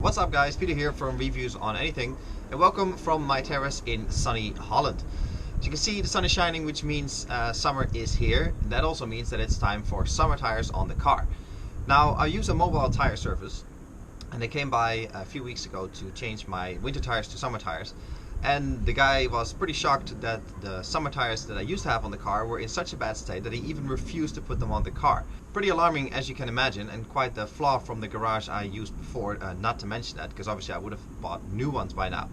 What's up guys, Peter here from Reviews on Anything, and welcome from my terrace in sunny Holland. As you can see, the sun is shining, which means summer is here. That also means that it's time for summer tires on the car. Now, I use a mobile tire service, and they came by a few weeks ago to change my winter tires to summer tires. And the guy was pretty shocked that the summer tires that I used to have on the car were in such a bad state that he even refused to put them on the car. Pretty alarming, as you can imagine, and quite the flaw from the garage I used before, not to mention that, because obviously I would have bought new ones by now.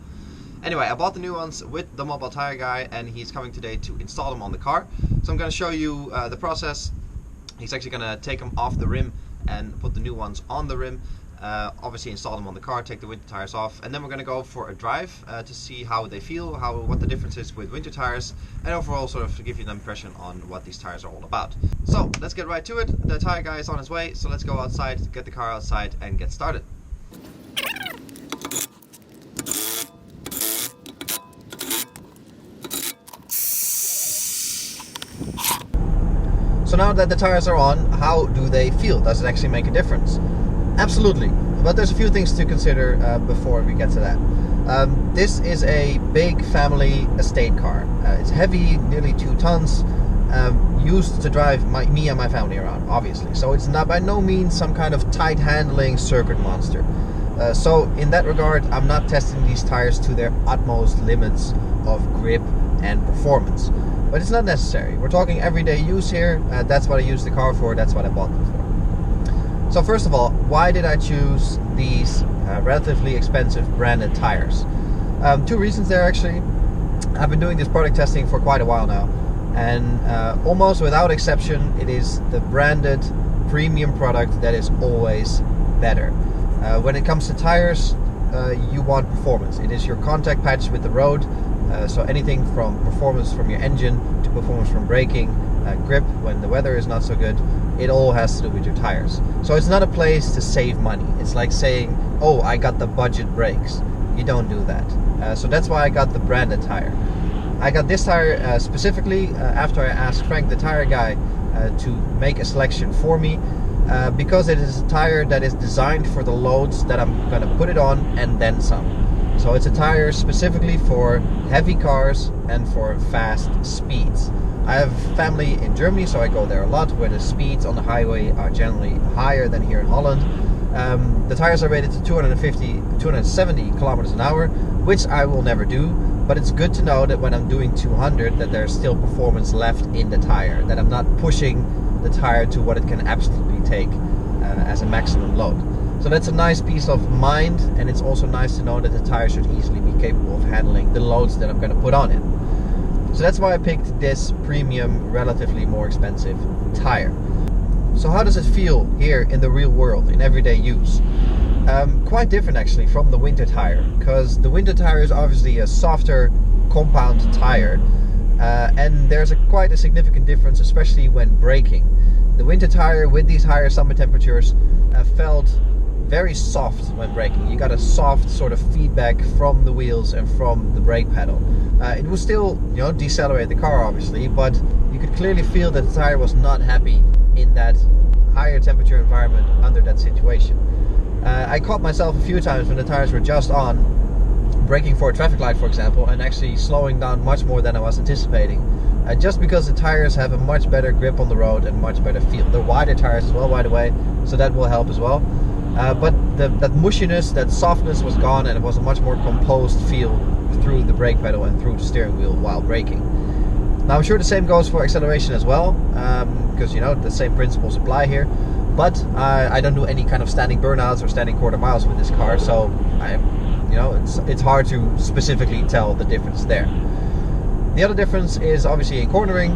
Anyway, I bought the new ones with the mobile tire guy, and he's coming today to install them on the car. So I'm going to show you the process. He's actually going to take them off the rim and put the new ones on the rim. Obviously install them on the car, take the winter tires off, and then we're going to go for a drive to see how they feel, what the difference is with winter tires, and overall sort of to give you an impression on what these tires are all about. So let's get right to it. The tire guy is on his way, so let's go outside, get the car outside and get started. So now that the tires are on, how do they feel? Does it actually make a difference? Absolutely, but there's a few things to consider before we get to that. This is a big family estate car. It's heavy, nearly 2 tons, used to drive me and my family around, obviously. So it's not by no means some kind of tight handling circuit monster. So in that regard, I'm not testing these tires to their utmost limits of grip and performance. But it's not necessary. We're talking everyday use here. That's what I use the car for, that's what I bought them for. So first of all, why did I choose these relatively expensive branded tires? 2 reasons there actually. I've been doing this product testing for quite a while now, and almost without exception, it is the branded premium product that is always better. When it comes to tires, you want performance. It is your contact patch with the road, so anything from performance from your engine to performance from braking, grip when the weather is not so good, it all has to do with your tires. So it's not a place to save money. It's like saying, oh, I got the budget brakes. You don't do that. So that's why I got the branded tire. I got this tire specifically after I asked Frank, the tire guy, to make a selection for me, because it is a tire that is designed for the loads that I'm going to put it on and then some. So it's a tire specifically for heavy cars and for fast speeds. I have family in Germany, so I go there a lot, where the speeds on the highway are generally higher than here in Holland. The tires are rated to 270 kilometers an hour, which I will never do, but it's good to know that when I'm doing 200 that there's still performance left in the tire, that I'm not pushing the tire to what it can absolutely take as a maximum load. So that's a nice peace of mind, and it's also nice to know that the tire should easily be capable of handling the loads that I'm going to put on it. So that's why I picked this premium, relatively more expensive tire. So how does it feel here in the real world, in everyday use? Quite different actually from the winter tire, because the winter tire is obviously a softer compound tire, and there's quite a significant difference, especially when braking. The winter tire with these higher summer temperatures felt very soft when braking. You got a soft sort of feedback from the wheels and from the brake pedal. It will still, decelerate the car obviously, but you could clearly feel that the tire was not happy in that higher temperature environment under that situation. I caught myself a few times when the tires were just on, braking for a traffic light for example, and actually slowing down much more than I was anticipating. Just because the tires have a much better grip on the road and much better feel. They're wider tires as well, by the way, so that will help as well. But that mushiness, that softness was gone, and it was a much more composed feel through the brake pedal and through the steering wheel while braking. Now I'm sure the same goes for acceleration as well, because the same principles apply here. But I don't do any kind of standing burnouts or standing quarter miles with this car, so it's hard to specifically tell the difference there. The other difference is obviously in cornering,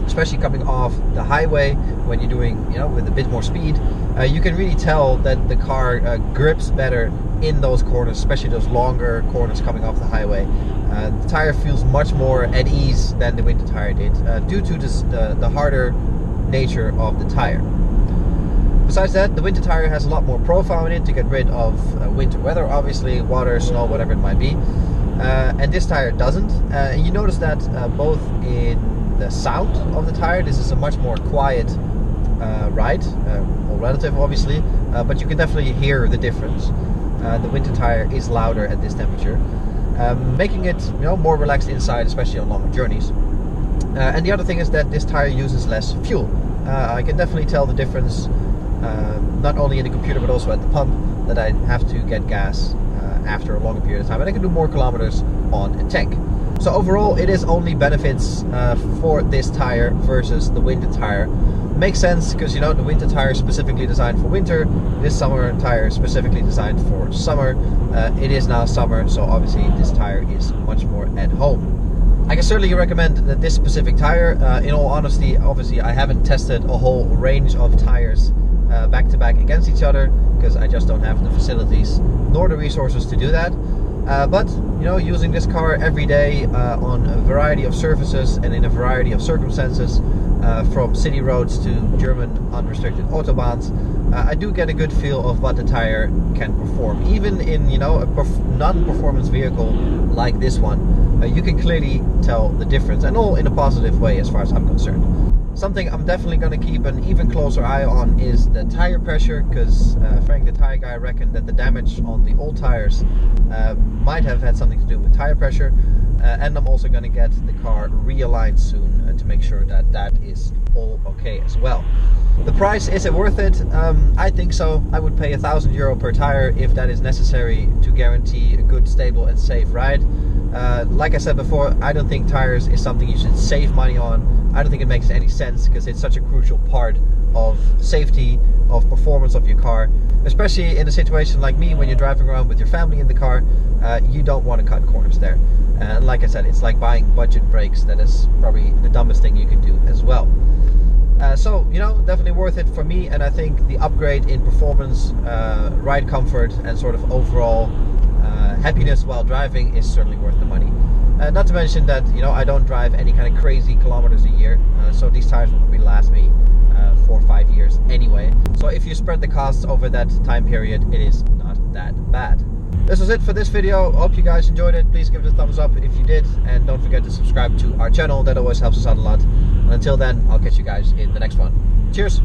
especially coming off the highway when you're doing, with a bit more speed. You can really tell that the car grips better in those corners, especially those longer corners coming off the highway. The tire feels much more at ease than the winter tire did, due to the harder nature of the tire. Besides that, the winter tire has a lot more profile in it to get rid of winter weather, obviously, water, snow, whatever it might be. And this tire doesn't. And you notice that both in the sound of the tire, this is a much more quiet ride, or relative obviously, but you can definitely hear the difference. the winter tire is louder at this temperature, making it more relaxed inside, especially on longer journeys. And the other thing is that this tire uses less fuel. I can definitely tell the difference, not only in the computer but also at the pump, that I have to get gas after a longer period of time, and I can do more kilometers on a tank. So overall, it is only benefits for this tire versus the winter tire. Makes sense because the winter tire is specifically designed for winter. This summer tire is specifically designed for summer. It is now summer, so obviously this tire is much more at home. I can certainly recommend that this specific tire. In all honesty, obviously I haven't tested a whole range of tires back to back against each other because I just don't have the facilities nor the resources to do that. But using this car every day on a variety of surfaces and in a variety of circumstances, from city roads to German unrestricted autobahns, I do get a good feel of what the tire can perform. Even in a non-performance vehicle like this one, you can clearly tell the difference, and all in a positive way as far as I'm concerned. Something I'm definitely going to keep an even closer eye on is the tire pressure, because Frank the tire guy reckoned that the damage on the old tires might have had something to do with tire pressure, and I'm also going to get the car realigned soon to make sure that that is all okay as well. The price, is it worth it? I think so. I would pay €1,000 per tire if that is necessary to guarantee a good, stable and safe ride. Like I said before, I don't think tires is something you should save money on. I don't think it makes any sense because it's such a crucial part of safety, of performance of your car, especially in a situation like me when you're driving around with your family in the car. You don't want to cut corners there, and like I said, it's like buying budget brakes. That is probably the dumbest thing you can do as well. So definitely worth it for me, and I think the upgrade in performance, ride comfort and sort of overall happiness while driving is certainly worth the money. Not to mention that I don't drive any kind of crazy kilometers a year, so these tires will probably last me 4 or 5 years anyway. So if you spread the costs over that time period, it is not that bad. This was it for this video. Hope you guys enjoyed it. Please give it a thumbs up if you did, and don't forget to subscribe to our channel. That always helps us out a lot. And until then, I'll catch you guys in the next one. Cheers!